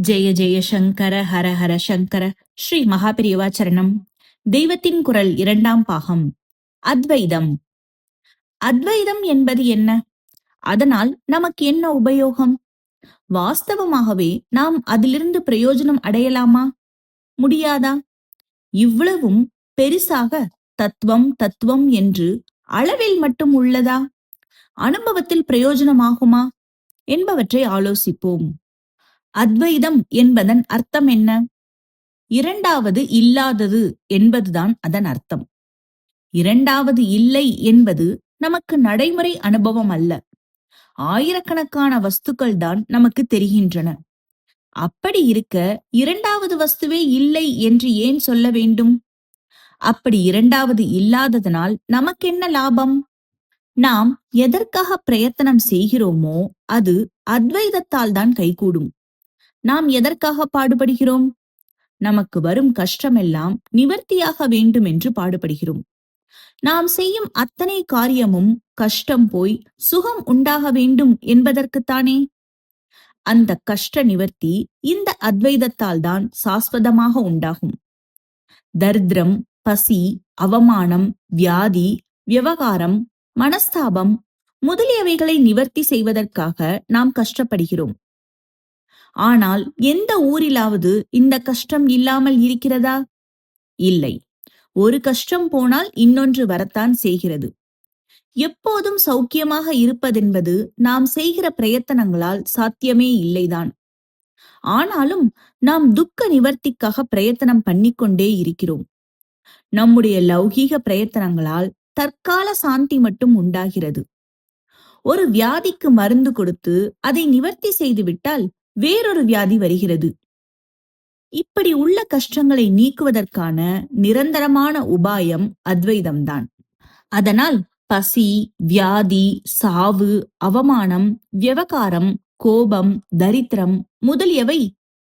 ஜெய ஜெய சங்கர ஹர ஹர சங்கர. ஸ்ரீ மகாபிரிவா சரணம். தெய்வத்தின் குரல் 2ஆம் பாகம். அத்வைதம். அத்வைதம் என்பது என்ன? அதனால் நமக்கு என்ன உபயோகம்? வாஸ்தவமாகவே நாம் அதிலிருந்து பிரயோஜனம் அடையலாமா? முடியாதா? இவ்வளவும் பெரிசாக தத்துவம் தத்துவம் என்று அளவில் மட்டும் உள்ளதா? அனுபவத்தில் பிரயோஜனமாகுமா என்பவற்றை ஆலோசிப்போம். அத்வைதம் என்பதன் அர்த்தம் என்ன? இரண்டாவது இல்லாதது என்பதுதான் அதன் அர்த்தம். இரண்டாவது இல்லை என்பது நமக்கு நடைமுறை அனுபவம் அல்ல. ஆயிரக்கணக்கான வஸ்துக்கள் தான் நமக்கு தெரிகின்றன. அப்படி இருக்க இரண்டாவது வஸ்துவே இல்லை என்று ஏன் சொல்ல வேண்டும்? அப்படி இரண்டாவது இல்லாததனால் நமக்கென்ன லாபம்? நாம் எதற்காக பிரயத்தனம் செய்கிறோமோ அது அத்வைதத்தால் தான் கைகூடும். நாம் எதற்காக பாடுபடுகிறோம்? நமக்கு வரும் கஷ்டமெல்லாம் நிவர்த்தியாக வேண்டும் என்று பாடுபடுகிறோம். நாம் செய்யும் அத்தனை காரியமும் கஷ்டம் போய் சுகம் உண்டாக வேண்டும் என்பதற்குத்தானே. அந்த கஷ்ட நிவர்த்தி இந்த அத்வைதத்தால் தான் சாஸ்வதமாக உண்டாகும். தரித்திரம், பசி, அவமானம், வியாதி, விவகாரம், மனஸ்தாபம் முதலியவைகளை நிவர்த்தி செய்வதற்காக நாம் கஷ்டப்படுகிறோம். ஆனால் எந்த ஊரிலாவது இந்த கஷ்டம் இல்லாமல் இருக்கிறதா? இல்லை. ஒரு கஷ்டம் போனால் இன்னொன்று வரத்தான் செய்கிறது. எப்போதும் சௌக்கியமாக இருப்பதென்பது நாம் செய்கிற பிரயத்தனங்களால் சாத்தியமே இல்லைதான். ஆனாலும் நாம் துக்க நிவர்த்திக்காக பிரயத்தனம் பண்ணிக்கொண்டே இருக்கிறோம். நம்முடைய லௌகீக பிரயத்தனங்களால் தற்கால சாந்தி மட்டும் உண்டாகிறது. ஒரு வியாதிக்கு மருந்து கொடுத்து அதை நிவர்த்தி செய்துவிட்டால் வேறொரு வியாதி வருகிறது. இப்படி உள்ள கஷ்டங்களை நீக்குவதற்கான நிரந்தரமான உபாயம் அத்வைதம்தான். அதனால் பசி, வியாதி, சாவு, அவமானம், விவகாரம், கோபம், தரித்திரம் முதலியவை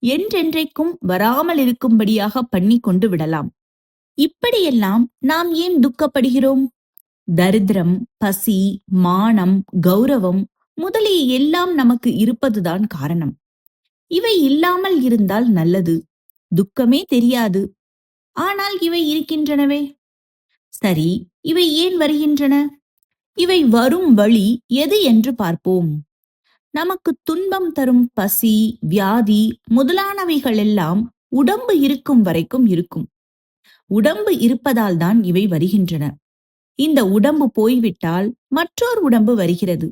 என்றென்றைக்கும் வராமல் இருக்கும்படியாக பண்ணி கொண்டு விடலாம். இப்படியெல்லாம் நாம் ஏன் துக்கப்படுகிறோம்? தரித்திரம், பசி, மானம், கௌரவம் முதலிய எல்லாம் நமக்கு இருப்பதுதான் காரணம். இவை இல்லாமல் இருந்தால் நல்லது. துக்கமே தெரியாது. ஆனால் இவை இருக்கின்றனவே. சரி, இவை ஏன் வருகின்றன? இவை வரும் வழி எது என்று பார்ப்போம். நமக்கு துன்பம் தரும் பசி, வியாதி முதலானவைகள் எல்லாம் உடம்பு இருக்கும் வரைக்கும் இருக்கும். உடம்பு இருப்பதால் தான் இவை வருகின்றன. இந்த உடம்பு போய்விட்டால் மற்றொரு உடம்பு வருகிறது.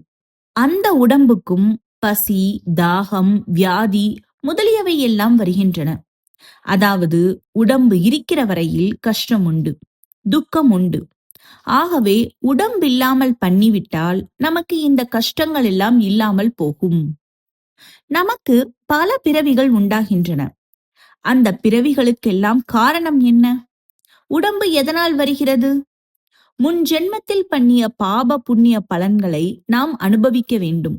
அந்த உடம்புக்கும் பசி, தாகம், வியாதி முதலியவை எல்லாம் வருகின்றன. அதாவது உடம்பு இருக்கிற வரையில் கஷ்டம் உண்டு, துக்கம் உண்டு. ஆகவே உடம்பில்லாமல் பண்ணிவிட்டால் நமக்கு இந்த கஷ்டங்கள் எல்லாம் இல்லாமல் போகும். நமக்கு பல பிறவிகள் உண்டாகின்றன. அந்த பிறவிகளுக்கெல்லாம் காரணம் என்ன? உடம்பு எதனால் வருகிறது? முன் ஜென்மத்தில் பண்ணிய பாப புண்ணிய பலன்களை நாம் அனுபவிக்க வேண்டும்.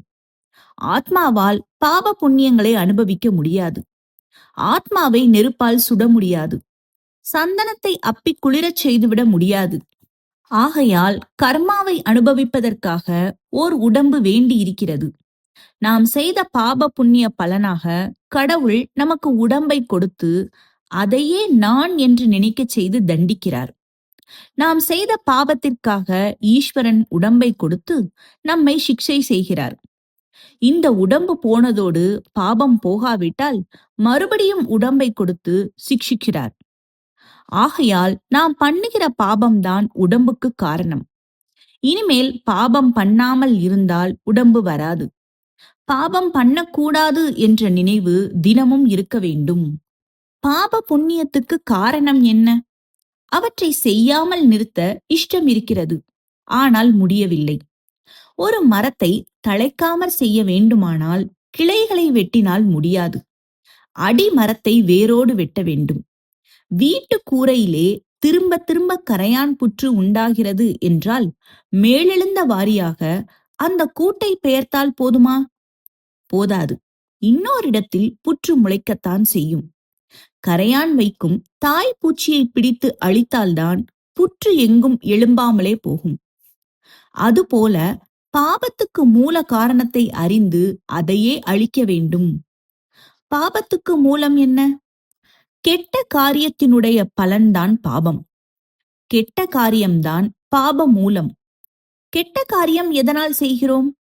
ஆத்மாவால் பாப புண்ணியங்களை அனுபவிக்க முடியாது. ஆத்மாவை நெருப்பால் சுட முடியாது. சந்தனத்தை அப்பி குளிரச் செய்துவிட முடியாது. ஆகையால் கர்மாவை அனுபவிப்பதற்காக ஓர் உடம்பு வேண்டி இருக்கிறது. நாம் செய்த பாப புண்ணிய பலனாக கடவுள் நமக்கு உடம்பை கொடுத்து அதையே நான் என்று நினைக்க செய்து தண்டிக்கிறார். நாம் செய்த பாபத்திற்காக ஈஸ்வரன் உடம்பை கொடுத்து நம்மை சிக்ஷை செய்கிறார். இந்த உடம்பு போனதோடு பாபம் போகாவிட்டால் மறுபடியும் உடம்பை கொடுத்து சிக்ஷிக்கிறார். ஆகையால் நாம் பண்ணுகிற பாபம்தான் உடம்புக்கு காரணம். இனிமேல் பாபம் பண்ணாமல் இருந்தால் உடம்பு வராது. பாபம் பண்ணக்கூடாது என்ற நினைவு தினமும் இருக்க வேண்டும். பாப புண்ணியத்துக்கு காரணம் என்ன? அவற்றை செய்யாமல் நிறுத்த இஷ்டம் இருக்கிறது, ஆனால் முடியவில்லை. ஒரு மரத்தை தழைக்காமற் செய்ய வேண்டுமானால் கிளைகளை வெட்டினால் முடியாது. அடிமரத்தை வேரோடு வெட்ட வேண்டும். வீட்டு கூரையிலே திரும்ப திரும்ப கரையான் புற்று உண்டாகிறது என்றால் மேலெழுந்த வாரியாக அந்த கூட்டை பெயர்த்தால் போதுமா? போதாது. இன்னோரிடத்தில் புற்று முளைக்கத்தான் செய்யும். கரையான் வைக்கும் தாய் பூச்சியை பிடித்து அழித்தால்தான் புற்று எங்கும் எழும்பாமலே போகும். அதுபோல பாபத்துக்கு மூல காரணத்தை அறிந்து அதையே அழிக்க வேண்டும். பாபத்துக்கு மூலம் என்ன? கெட்ட காரியத்தினுடைய பலன்தான் பாபம். கெட்ட காரியம்தான் பாப மூலம். கெட்ட காரியம் எதனால் செய்கிறோம்?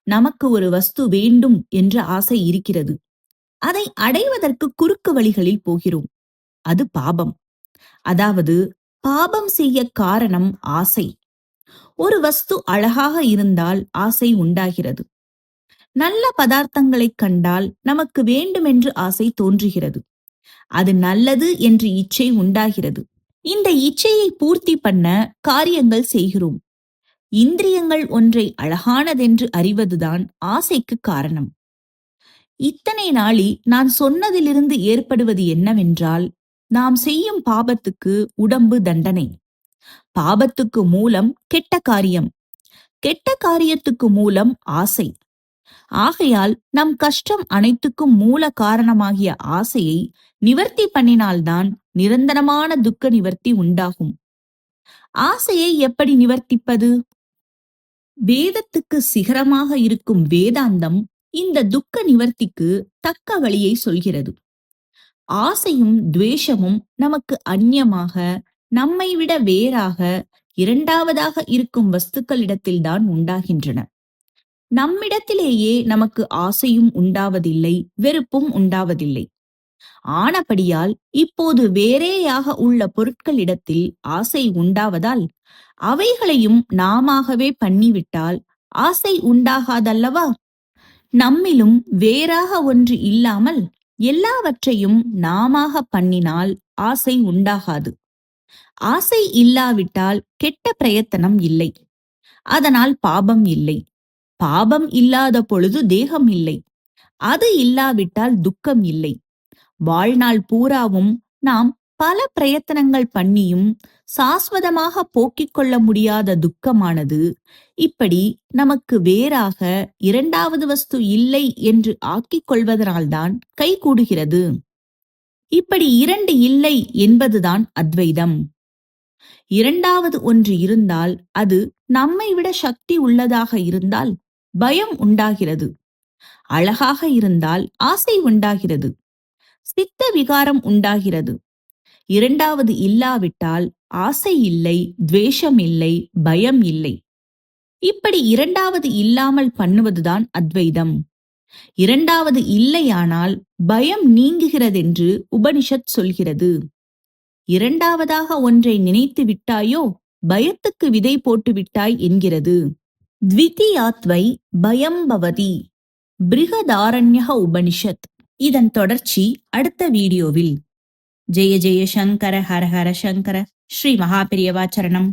நமக்கு ஒரு வஸ்து வேண்டும் என்ற ஆசை இருக்கிறது. அதை அடைவதற்கு குறுக்கு வழிகளில் போகிறோம். அது பாபம். அதாவது பாபம் செய்ய காரணம் ஆசை. ஒரு வஸ்து அழகாக இருந்தால் ஆசை உண்டாகிறது. நல்ல பதார்த்தங்களைக் கண்டால் நமக்கு வேண்டுமென்று ஆசை தோன்றுகிறது. அது நல்லது என்று இச்சை உண்டாகிறது. இந்த இச்சையை பூர்த்தி பண்ண காரியங்கள் செய்கிறோம். இந்திரியங்கள் ஒன்றை அழகானதென்று அறிவதுதான் ஆசைக்கு காரணம். இத்தனை நாளி நான் சொன்னதிலிருந்து ஏற்படுவது என்னவென்றால், நாம் செய்யும் பாபத்துக்கு உடம்பு தண்டனை. பாபத்துக்கு மூலம் கெட்ட காரியம். கெட்ட காரியத்துக்கு மூலம் ஆசை. ஆகையால் நம் கஷ்டம் அனைத்துக்கும் மூல காரணமாகிய ஆசையை நிவர்த்தி பண்ணினால்தான் நிரந்தரமான துக்க நிவர்த்தி உண்டாகும். ஆசையை எப்படி நிவர்த்திப்பது? வேதத்துக்கு சிகரமாக இருக்கும் வேதாந்தம் இந்த துக்க நிவர்த்திக்கு தக்க வழியை சொல்கிறது. ஆசையும் துவேஷமும் நமக்கு அந்நியமாக, நம்மை விட வேறாக, இரண்டாவதாக இருக்கும் வஸ்துக்களிடத்தில்தான் உண்டாகின்றன. நம்மிடத்திலேயே நமக்கு ஆசையும் உண்டாவதில்லை, வெறுப்பும் உண்டாவதில்லை. ஆனபடியால் இப்போது வேறேயாக உள்ள பொருட்களிடத்தில் ஆசை உண்டாவதால் அவைகளையும் நாமாகவே பண்ணிவிட்டால் ஆசை உண்டாகாதல்லவா? நம்மிலும் வேறாக ஒன்று இல்லாமல் எல்லாவற்றையும் நாமாக பண்ணினால் ஆசை உண்டாகாது. ஆசை இல்லாவிட்டால் கெட்ட பிரயத்தனம் இல்லை. அதனால் பாபம் இல்லை. பாபம் இல்லாத பொழுது தேகம் இல்லை. அது இல்லாவிட்டால் துக்கம் இல்லை. வாழ்நாள் பூராவும் நாம் பல பிரயத்தனங்கள் பண்ணியும் சாஸ்வதமாக போக்கிக் கொள்ள முடியாத துக்கமானது இப்படி நமக்கு வேறாக இரண்டாவது வஸ்து இல்லை என்று ஆக்கிக் கொள்வதனால்தான் கைகூடுகிறது. இப்படி இரண்டு இல்லை என்பதுதான் அத்வைதம். இரண்டாவது ஒன்று இருந்தால், அது நம்மை விட சக்தி உள்ளதாக இருந்தால் பயம் உண்டாகிறது. அழகாக இருந்தால் ஆசை உண்டாகிறது. சித்த விகாரம் உண்டாகிறது. இரண்டாவது இல்லாவிட்டால் ஆசை இல்லை, துவேஷம் இல்லை, பயம் இல்லை. இப்படி இரண்டாவது இல்லாமல் பண்ணுவதுதான் அத்வைதம். இரண்டாவது இல்லையானால் பயம் நீங்குகிறதென்று உபனிஷத் சொல்கிறது. இரண்டாவதாக ஒன்றை நினைத்து விட்டாயோ பயத்துக்கு விதை போட்டு விட்டாய் என்கிறது. த்விதீயாத்வை பயம் பவதி. பிருகதாரண்யக உபனிஷத். இதன் தொடர்ச்சி அடுத்த வீடியோவில். ஜெய ஜெய சங்கர ஹர ஹர சங்கர. ஸ்ரீ மகாபெரியவா சரணம்.